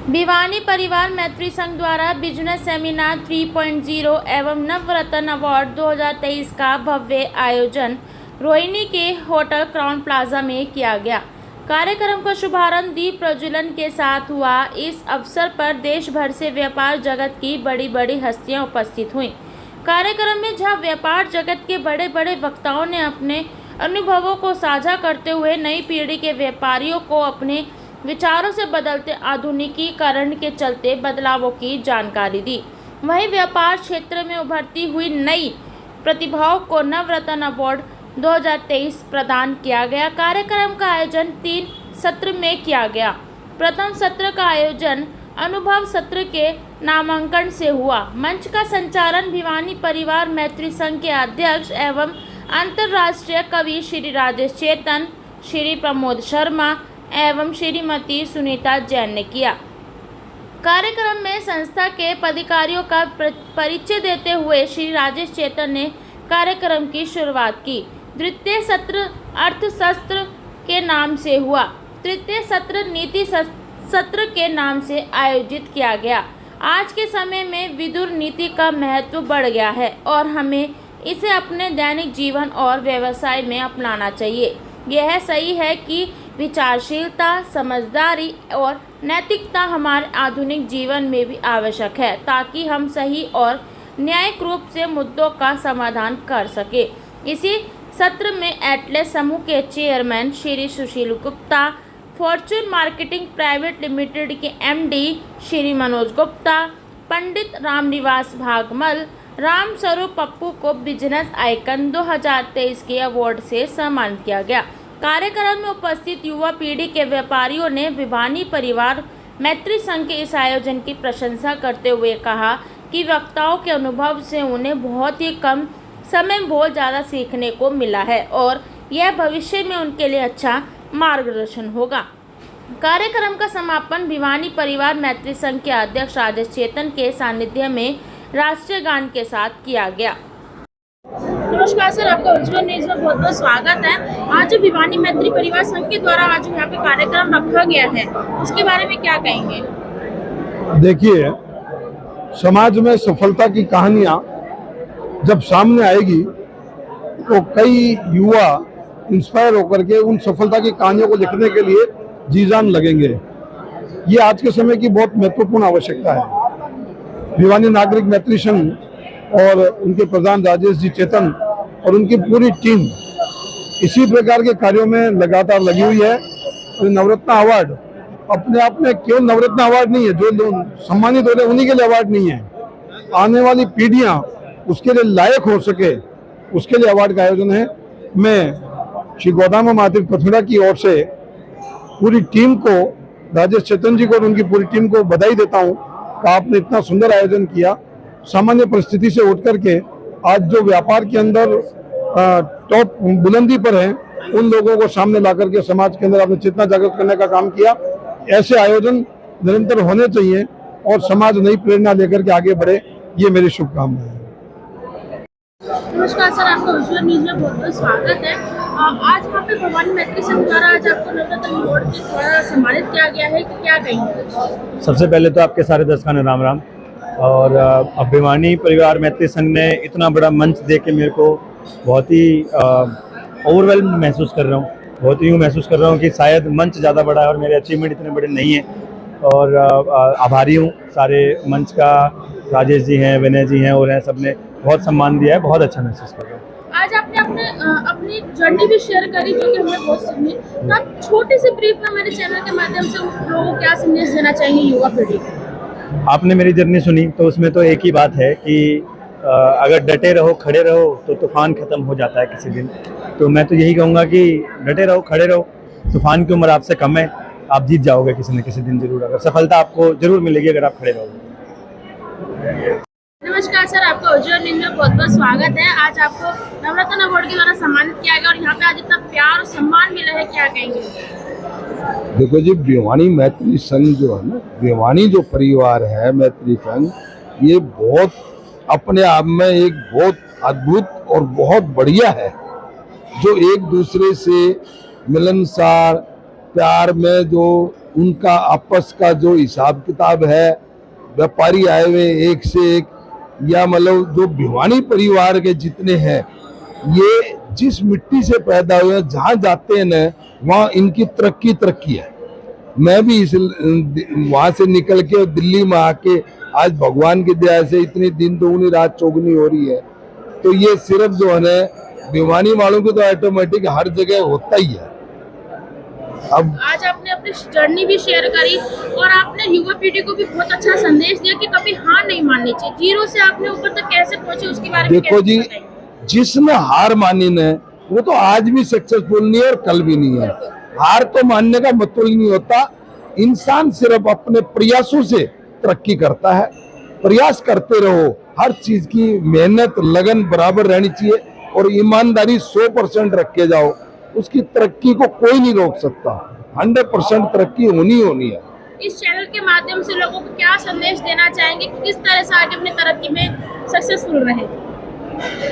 भिवानी परिवार मैत्री संघ द्वारा बिजनेस सेमिनार 3.0 एवं नवरत्न अवार्ड 2023 का भव्य आयोजन रोहिणी के होटल क्राउन प्लाजा में किया गया। कार्यक्रम का शुभारंभ दीप प्रज्वलन के साथ हुआ। इस अवसर पर देश भर से व्यापार जगत की बड़ी बड़ी हस्तियां उपस्थित हुईं। कार्यक्रम में जहां व्यापार जगत के बड़े बड़े वक्ताओं ने अपने अनुभवों को साझा करते हुए नई पीढ़ी के व्यापारियों को अपने विचारों से बदलते आधुनिकीकरण के चलते बदलावों की जानकारी दी, वहीं व्यापार क्षेत्र में उभरती हुई नई प्रतिभाओं को नवरत्न अवार्ड 2023 प्रदान किया गया। कार्यक्रम का आयोजन 3 सत्र में किया गया। प्रथम सत्र का आयोजन अनुभव सत्र के नामांकन से हुआ। मंच का संचालन भिवानी परिवार मैत्री संघ के अध्यक्ष एवं अंतर्राष्ट्रीय कवि श्री राजेश चेतन, श्री प्रमोद शर्मा एवं श्रीमती सुनीता जैन ने किया। कार्यक्रम में संस्था के पदाधिकारियों का परिचय देते हुए श्री राजेश चेतन ने कार्यक्रम की शुरुआत की। द्वितीय सत्र अर्थशास्त्र के नाम से हुआ। तृतीय सत्र नीति सत्र के नाम से आयोजित किया गया। आज के समय में विदुर नीति का महत्व बढ़ गया है और हमें इसे अपने दैनिक जीवन और व्यवसाय में अपनाना चाहिए। यह सही है कि विचारशीलता, समझदारी और नैतिकता हमारे आधुनिक जीवन में भी आवश्यक है, ताकि हम सही और न्यायिक रूप से मुद्दों का समाधान कर सके। इसी सत्र में एटलस समूह के chairman Shri Sushil Gupta, Fortune marketing private limited के एमडी श्री मनोज गुप्ता, पंडित रामनिवास भागमल, राम स्वरूप पप्पू को बिजनेस आइकन 2023 के अवार्ड से सम्मानित किया गया। कार्यक्रम में उपस्थित युवा पीढ़ी के व्यापारियों ने भिवानी परिवार मैत्री संघ के इस आयोजन की प्रशंसा करते हुए कहा कि वक्ताओं के अनुभव से उन्हें बहुत ही कम समय में बहुत ज़्यादा सीखने को मिला है और यह भविष्य में उनके लिए अच्छा मार्गदर्शन होगा। कार्यक्रम का समापन भिवानी परिवार मैत्री संघ के अध्यक्ष राजेश चेतन के सानिध्य में राष्ट्रीय गान के साथ किया गया। नमस्कार सर, आपका उज्जवल न्यूज में बहुत बहुत स्वागत है। आज जो भिवानी मैत्री परिवार संघ के द्वारा आज यहाँ पे कार्यक्रम रखा गया है, उसके बारे में क्या कहेंगे? देखिए, समाज में सफलता की कहानियां जब सामने आएगी तो कई युवा इंस्पायर होकर के उन सफलता की कहानियों को लिखने के लिए जी जान लगेंगे। ये आज के समय की बहुत महत्वपूर्ण आवश्यकता है। भिवानी नागरिक मैत्री संघ और उनके प्रधान राजेश जी चेतन और उनकी पूरी टीम इसी प्रकार के कार्यों में लगातार लगी हुई है। तो नवरत्न अवार्ड अपने आप में केवल नवरत्न अवार्ड नहीं है, जो लोग सम्मानित हो रहे उन्हीं के लिए अवार्ड नहीं है, आने वाली पीढ़ियां उसके लिए लायक हो सके उसके लिए अवार्ड का आयोजन है। मैं श्री गोदामा महादेव पथुरा की ओर से पूरी टीम को, राजेश चेतन जी को और उनकी पूरी टीम को बधाई देता हूँ कि आपने इतना सुंदर आयोजन किया। सामान्य परिस्थिति से उठ करके आज जो व्यापार के अंदर टॉप बुलंदी पर हैं, उन लोगों को सामने ला करके समाज के अंदर आपने चेतना जागृत करने का काम किया। ऐसे आयोजन निरंतर होने चाहिए और समाज नई प्रेरणा लेकर के आगे बढ़े, ये मेरी शुभकामनाएं हैं। नमस्कार सर, आपका उज्जवल न्यूज में बहुत बहुत स्वागत है। आज यहाँ पे भिवानी मैत्री संघ द्वारा आज आपको नवरत्न अवार्ड के द्वारा सम्मानित किया गया है, कि क्या कहेंगे? सबसे पहले तो आपके सारे दर्शकों ने राम राम। और अब भिवानी परिवार मैत्री संघ ने इतना बड़ा मंच दे के मेरे को बहुत ही ओवरवेल्म महसूस कर रहा हूँ, बहुत ही यूँ महसूस कर रहा हूँ कि शायद मंच ज़्यादा बड़ा है और मेरे अचीवमेंट इतने बड़े नहीं हैं। और आभारी हूँ सारे मंच का, राजेश जी हैं, विनय जी हैं और हैं, सब ने बहुत सम्मान दिया है, बहुत अच्छा महसूस कर रहा हूँ। आज आपने अपनी जर्नी भी शेयर करी जो कि हमें बहुत सुनी, तो आप छोटी सी ब्रीफ में मेरे चैनल के माध्यम से लोगों को क्या संदेश देना चाहेंगे युवा पीढ़ी को? आपने मेरी जर्नी सुनी तो उसमें तो एक ही बात है कि अगर डटे रहो, खड़े रहो तो तूफान खत्म हो जाता है किसी दिन। तो मैं तो यही कहूँगा कि डटे रहो, खड़े रहो, तूफान की उम्र आपसे कम है, आप जीत जाओगे किसी न किसी दिन जरूर। अगर सफलता आपको जरूर मिलेगी अगर आप खड़े रहोगे। नमस्कार सर, आपका उज्जवल न्यूज में बहुत बहुत स्वागत है। आज आपको नवरत्न अवार्ड के द्वारा सम्मानित किया गया और यहाँ पे आज इतना प्यार और सम्मान मिला है, क्या कहेंगे? देखो जी, भिवानी मैत्री संघ जो है ना, भिवानी जो परिवार है मैत्री संघ, ये बहुत अपने आप में एक बहुत अद्भुत और बहुत बढ़िया है, जो एक दूसरे से मिलनसार प्यार में जो उनका आपस का जो हिसाब किताब है, व्यापारी आए हुए एक से एक, या मतलब जो भिवानी परिवार के जितने हैं, ये जिस मिट्टी से पैदा हुए हैं, जहाँ जाते हैं न वहाँ इनकी तरक्की है। मैं भी इस वहाँ से निकल के और दिल्ली में आके आज भगवान की दया से इतनी दिन दोगुनी रात चौगुनी हो रही है। तो ये सिर्फ जो है ना भिवानी वालों को तो ऑटोमेटिक हर जगह होता ही है। अब आज आपने अपनी जर्नी भी शेयर करी और आपने युवा पीढ़ी को भी बहुत अच्छा संदेश दिया कि कभी हार नहीं माननी चाहिए। जीरो से आपने ऊपर तक कैसे पहुंचे उसके बारे में देखो जी, जिसने हार मानी न वो तो आज भी सक्सेसफुल नहीं है और कल भी नहीं है। हार तो मानने का मतलब नहीं होता। इंसान सिर्फ अपने प्रयासों से तरक्की करता है। प्रयास करते रहो, हर चीज की मेहनत लगन बराबर रहनी चाहिए और ईमानदारी 100% रख के जाओ, उसकी तरक्की को कोई नहीं रोक सकता। 100% तरक्की होनी है। इस चैनल के माध्यम से लोगों को क्या संदेश देना चाहेंगे कि किस तरह से आगे अपनी तरक्की में सक्सेसफुल रहे?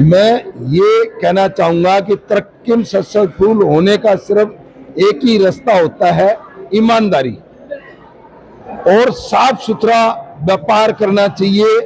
मैं ये कहना चाहूंगा कि तरक्की में सक्सेसफुल होने का सिर्फ एक ही रास्ता होता है, ईमानदारी और साफ सुथरा व्यापार करना चाहिए।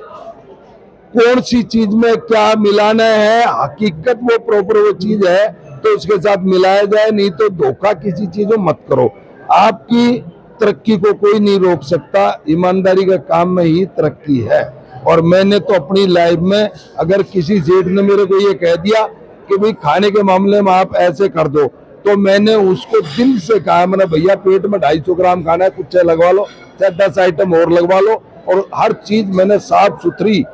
कौन सी चीज में क्या मिलाना है, हकीकत वो प्रॉपर वो चीज है तो उसके साथ मिलाया जाए, नहीं तो धोखा किसी चीज में मत करो। आपकी तरक्की को कोई नहीं रोक सकता। ईमानदारी का काम में ही तरक्की है। और मैंने तो अपनी लाइफ में, अगर किसी सेठ ने मेरे को ये कह दिया कि भाई खाने के मामले में आप ऐसे कर दो, तो मैंने उसको दिल से कहा, मैंने भैया पेट में 250 ग्राम खाना है, कुछ चाहे लगवा लो, चाहे 10 आइटम और लगवा लो। और हर चीज मैंने साफ सुथरी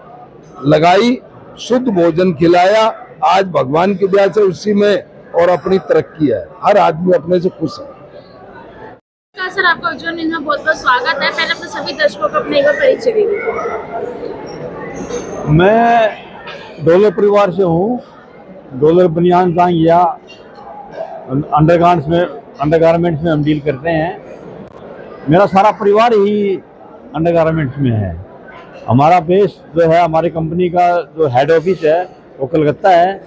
लगाई, शुद्ध भोजन खिलाया। आज भगवान की दया से उसी में और अपनी तरक्की है। हर आदमी अपने से खुश है। सर, आपका उज्जवल न्यूज़ में बहुत बहुत स्वागत है। पहले अपने सभी दर्शकों को अपने एक बार परिचय दीजिए। मैं डोलर परिवार से हूँ। डोलर बनियान या अंडरगारमेंट्स में हम डील करते हैं। मेरा सारा परिवार ही अंडरगारमेंट्स में है। हमारा बेस जो है, हमारी कंपनी का जो हेड ऑफिस है वो कलकत्ता है।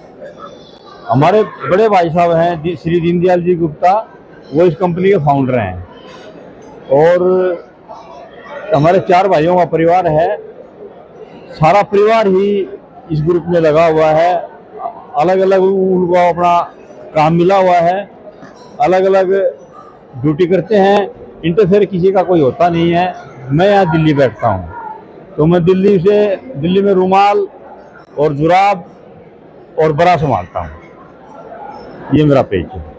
हमारे बड़े भाई साहब हैं श्री दीनदयाल जी गुप्ता, वो इस कंपनी के फाउंडर हैं। और हमारे 4 भाइयों का परिवार है। सारा परिवार ही इस ग्रुप में लगा हुआ है। अलग अलग उनको अपना काम मिला हुआ है, अलग अलग ड्यूटी करते हैं। इंटरफेयर किसी का कोई होता नहीं है। मैं यहाँ दिल्ली बैठता हूँ, तो मैं दिल्ली में रुमाल और जुराब और बरा संभालता हूँ। ये मेरा पेज है।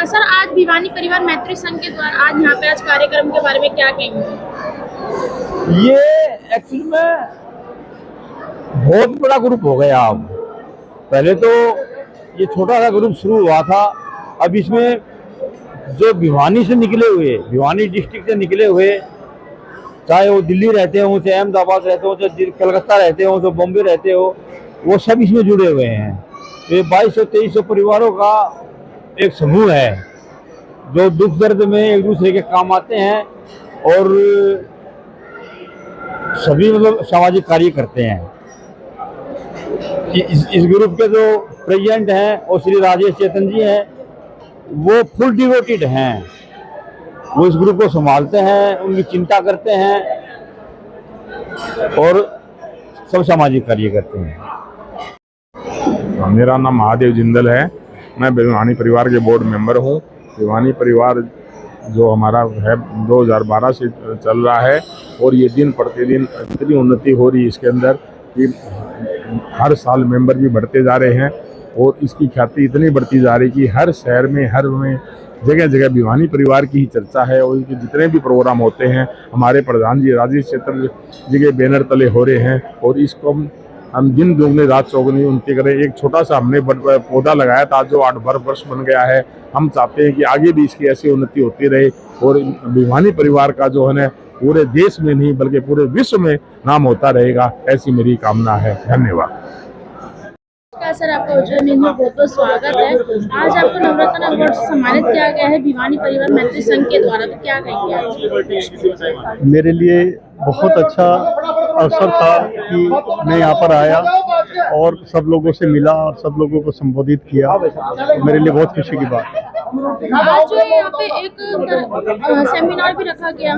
सर, आज भिवानी परिवार मैत्री संघ के द्वारा आज यहाँ पे कार्यक्रम के बारे में क्या कहेंगे? ये एक्चुअली में बहुत बड़ा ग्रुप हो गया। अब पहले तो ये छोटा सा ग्रुप शुरू हुआ था। अब इसमें जो भिवानी से निकले हुए, भिवानी डिस्ट्रिक्ट से निकले हुए, चाहे वो दिल्ली रहते हो, चाहे अहमदाबाद रहते हो, चाहे कलकत्ता रहते हो, चाहे बॉम्बे रहते हो, वो सब इसमें जुड़े हुए हैं। ये 2200-2300 परिवारों का एक समूह है जो दुख दर्द में एक दूसरे के काम आते हैं और सभी मतलब सामाजिक कार्य करते हैं। इस ग्रुप के जो प्रेसिडेंट हैं वो श्री राजेश चेतन जी हैं। वो फुल डिवोटेड हैं। वो इस ग्रुप को संभालते हैं, उनकी चिंता करते हैं और सब सामाजिक कार्य करते हैं। मेरा नाम महादेव जिंदल है। मैं भिवानी परिवार के बोर्ड मेंबर हूँ। भिवानी परिवार जो हमारा है 2012 से चल रहा है और ये दिन प्रतिदिन इतनी उन्नति हो रही है इसके अंदर कि हर साल मेंबर भी बढ़ते जा रहे हैं और इसकी ख्याति इतनी बढ़ती जा रही है कि हर शहर में जगह जगह भिवानी परिवार की ही चर्चा है। और इनके जितने भी प्रोग्राम होते हैं हमारे प्रधान जी राजेश चेतन जी के बैनर तले हो रहे हैं और इसको हम दिन दोगुनी रात चौगुनी उनके करें। एक छोटा सा हमने पौधा लगाया था जो 8 वर्ष बन गया है। हम चाहते हैं कि आगे भी इसकी ऐसी उन्नति होती रहे और भिवानी परिवार का जो है ना पूरे देश में नहीं बल्कि पूरे विश्व में नाम होता रहेगा, ऐसी मेरी कामना है। धन्यवाद। सर, आपका उज्जवल न्यूज़ में बहुत बहुत स्वागत है। आज आपको नवरत्न अवार्ड से सम्मानित किया गया है भिवानी परिवार मैत्री संघ के द्वारा, तो क्या कहेंगे आज? मेरे लिए बहुत अच्छा अवसर था कि मैं यहाँ पर आया और सब लोगों से मिला और सब लोगों को संबोधित किया। तो मेरे लिए बहुत खुशी की बात है। आज जो यहाँ पे एक सेमिनार भी रखा गया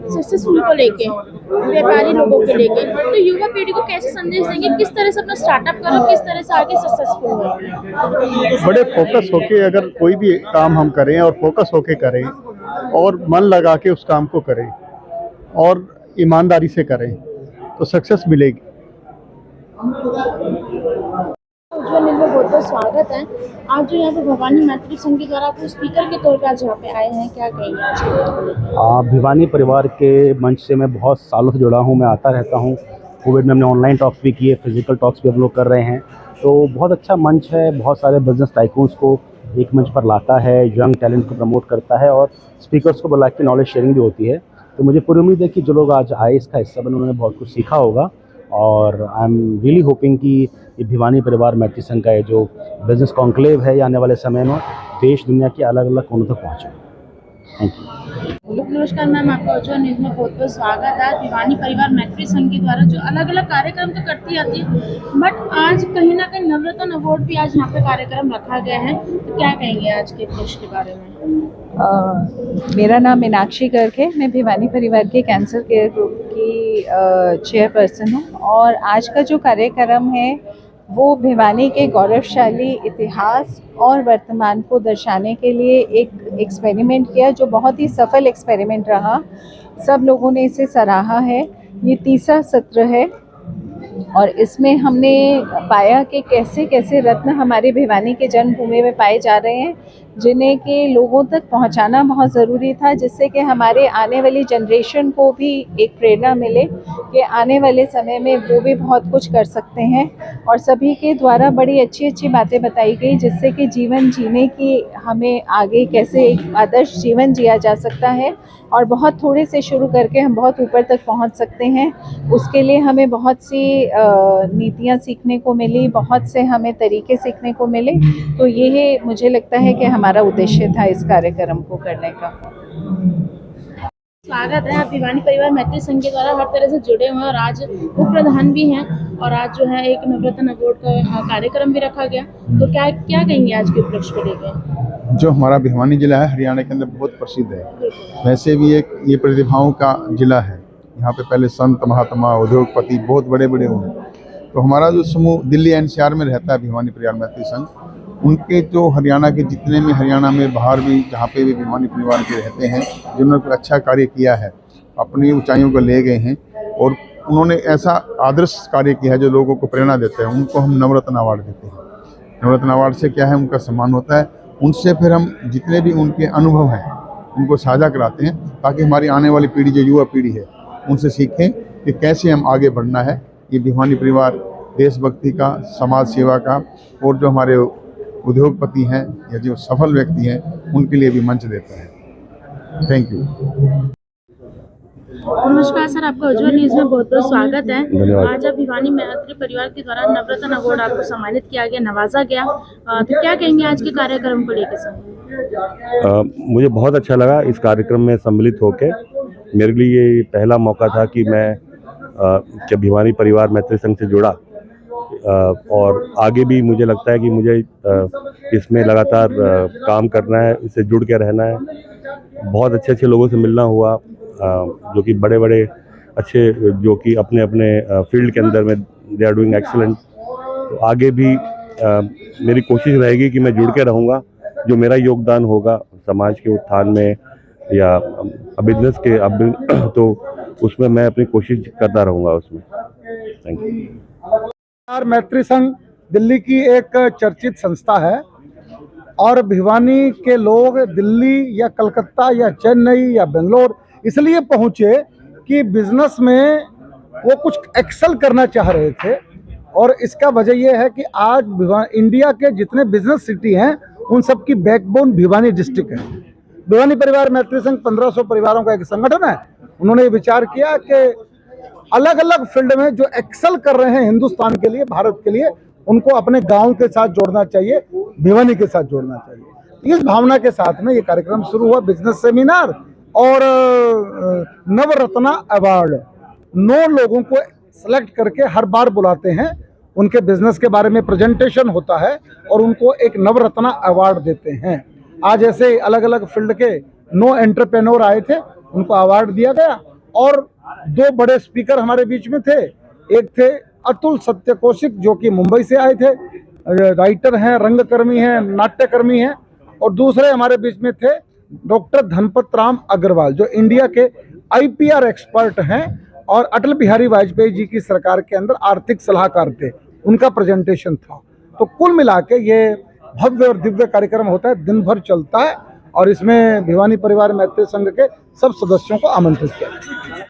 सक्सेसफुल को लेके, व्यापारी लोगों के लेके, तो युवा पीढ़ी को कैसे संदेश देंगे, किस तरह से अपना स्टार्टअप करो, किस तरह से आगे सक्सेसफुल हो? बड़े फोकस होके अगर कोई भी काम हम करें और फोकस होके करें और मन लगा के उस काम को करें और ईमानदारी से करें तो सक्सेस मिलेगी। उज्जवल न्यूज़ में बहुत बहुत स्वागत है। आज जो यहाँ पे भवानी मैत्री संघ के द्वारा आपको स्पीकर के तौर पे आज यहाँ पे आए हैं, क्या कहेंगे आज के लिए? भिवानी परिवार के मंच से मैं बहुत सालों से जुड़ा हूँ, मैं आता रहता हूँ। कोविड में हमने ऑनलाइन टॉक्स भी किए, फिजिकल टॉक्स भी हम लोग कर रहे हैं, तो बहुत अच्छा मंच है। बहुत सारे बिजनेस टाइकून्स को एक मंच पर लाता है, यंग टैलेंट को प्रमोट करता है और स्पीकर्स को बुला के नॉलेज शेयरिंग भी होती है। तो मुझे पूरी उम्मीद है कि जो लोग आज आए इसका हिस्सा बने, उन्होंने बहुत कुछ सीखा होगा और आई एम रियली होपिंग कि ये भिवानी परिवार मैत्री संघ का ये जो बिजनेस कॉन्क्लेव है, ये आने वाले समय में देश दुनिया के अलग अलग कोनों तक पहुँचे। Thank you. नमस्कार मैम, आपका उज्जवल न्यूज़ में बहुत बहुत स्वागत है। भिवानी परिवार मैत्री संघ के द्वारा जो अलग अलग कार्यक्रम तो करती आती है, बट आज कहीं ना कहीं नवरत्न अवार्ड भी आज यहाँ पे कार्यक्रम रखा गया है, तो क्या कहेंगे आज के उपलक्ष्य के बारे में? मेरा नाम मीनाक्षी गर्ग है, मैं भिवानी परिवार के कैंसर केयर ग्रुप की चेयरपर्सन हूँ और आज का जो कार्यक्रम है वो भिवानी के गौरवशाली इतिहास और वर्तमान को दर्शाने के लिए एक एक्सपेरिमेंट किया, जो बहुत ही सफल एक्सपेरिमेंट रहा। सब लोगों ने इसे सराहा है। ये तीसरा सत्र है और इसमें हमने पाया कि कैसे कैसे रत्न हमारे भिवानी के जन्मभूमि में पाए जा रहे हैं, जिन्हें के लोगों तक पहुंचाना बहुत ज़रूरी था, जिससे कि हमारे आने वाली जनरेशन को भी एक प्रेरणा मिले कि आने वाले समय में वो भी बहुत कुछ कर सकते हैं। और सभी के द्वारा बड़ी अच्छी अच्छी बातें बताई गई, जिससे कि जीवन जीने की हमें आगे कैसे एक आदर्श जीवन जिया जा सकता है और बहुत थोड़े से शुरू करके हम बहुत ऊपर तक पहुंच सकते हैं। उसके लिए हमें बहुत सी नीतियां सीखने को मिली, बहुत से हमें तरीके सीखने को मिले। तो ये मुझे लगता है कि हमारा उद्देश्य था इस कार्यक्रम को करने का। स्वागत है, आप भिवानी परिवार मैत्री संघ के द्वारा हर तरह से जुड़े हुए हैं और आज उप प्रधान भी हैं और आज जो है एक नवरत्न अवार्ड का कार्यक्रम भी रखा गया, तो क्या क्या कहेंगे आज के उपलक्ष्य को लेकर? जो हमारा भिवानी जिला है हरियाणा के अंदर बहुत प्रसिद्ध है, वैसे भी एक ये प्रतिभाओं का जिला है। यहाँ पे पहले संत महात्मा उद्योगपति बहुत बड़े बड़े हुए। तो हमारा जो समूह दिल्ली एनसीआर में रहता है भिवानी परिवार मैत्री संघ, उनके जो हरियाणा के जितने भी हरियाणा में बाहर भी जहाँ पे भी भिवानी परिवार के रहते हैं, जिन्होंने कोई अच्छा कार्य किया है, अपनी ऊंचाइयों को ले गए हैं और उन्होंने ऐसा आदर्श कार्य किया है जो लोगों को प्रेरणा देता है, उनको हम नवरत्न अवार्ड देते हैं। नवरत्न अवार्ड से क्या है, उनका सम्मान होता है। उनसे फिर हम जितने भी उनके अनुभव हैं उनको साझा कराते हैं, ताकि हमारी आने वाली पीढ़ी जो युवा पीढ़ी है उनसे सीखें कि कैसे हम आगे बढ़ना है। ये भिवानी परिवार देशभक्ति का, समाज सेवा का और जो हमारे उद्योगपति हैं या जो सफल व्यक्ति हैं उनके लिए भी मंच देता है। Thank you. नमस्कार सर, आपका उज्जवल न्यूज़ में बहुत बहुत स्वागत है। आज आप भिवानी मैत्री परिवार के द्वारा नवरत्न अवार्ड आपको सम्मानित किया गया, नवाजा गया, तो क्या कहेंगे आज के कार्यक्रम को लेकर सर? मुझे बहुत अच्छा लगा इस कार्यक्रम में सम्मिलित होकर। मेरे लिए ये पहला मौका था कि मैं जब भिवानी परिवार मैत्री संघ से जुड़ा और आगे भी मुझे लगता है कि मुझे इसमें लगातार काम करना है, इससे जुड़ के रहना है। बहुत अच्छे अच्छे लोगों से मिलना हुआ, जो कि बड़े बड़े अच्छे, जो कि अपने अपने फील्ड के अंदर में दे आर डूइंग एक्सीलेंट। तो आगे भी मेरी कोशिश रहेगी कि मैं जुड़ के रहूँगा। जो मेरा योगदान होगा समाज के उत्थान में या बिजनेस के तो उसमें मैं अपनी कोशिश करता रहूँगा उसमें। Thank you. मैत्री संघ दिल्ली की एक चर्चित संस्था है और भिवानी के लोग दिल्ली या कलकत्ता या चेन्नई या बेंगलोर इसलिए पहुंचे कि बिजनेस में वो कुछ एक्सेल करना चाह रहे थे। और इसका वजह यह है कि आज इंडिया के जितने बिजनेस सिटी हैं उन सब की बैकबोन भिवानी डिस्ट्रिक्ट है। भिवानी परिवार मैत्री संघ 1500 परिवारों का एक संगठन है। उन्होंने ये विचार किया कि अलग अलग फील्ड में जो एक्सेल कर रहे हैं हिंदुस्तान के लिए, भारत के लिए, उनको अपने गांव के साथ जोड़ना चाहिए, भिवानी के साथ जोड़ना चाहिए। इस भावना के साथ में ये कार्यक्रम शुरू हुआ, बिजनेस सेमिनार और नवरत्न अवार्ड। 9 लोगों को सेलेक्ट करके हर बार बुलाते हैं, उनके बिजनेस के बारे में प्रेजेंटेशन होता है और उनको एक नवरत्ना अवार्ड देते हैं। आज ऐसे अलग अलग फील्ड के 9 एंटरप्रेन्योर आए थे, उनको अवार्ड दिया गया। और 2 बड़े स्पीकर हमारे बीच में थे, एक थे अतुल सत्य कौशिक जो कि मुंबई से आए थे, राइटर हैं, रंगकर्मी हैं, नाट्यकर्मी हैं, और दूसरे हमारे बीच में थे डॉक्टर धनपत राम अग्रवाल जो इंडिया के IPR एक्सपर्ट हैं और अटल बिहारी वाजपेयी जी की सरकार के अंदर आर्थिक सलाहकार थे, उनका प्रेजेंटेशन था। तो कुल मिला के ये भव्य और दिव्य कार्यक्रम होता है, दिन भर चलता है और इसमें भिवानी परिवार मैत्री संघ के सब सदस्यों को आमंत्रित किया।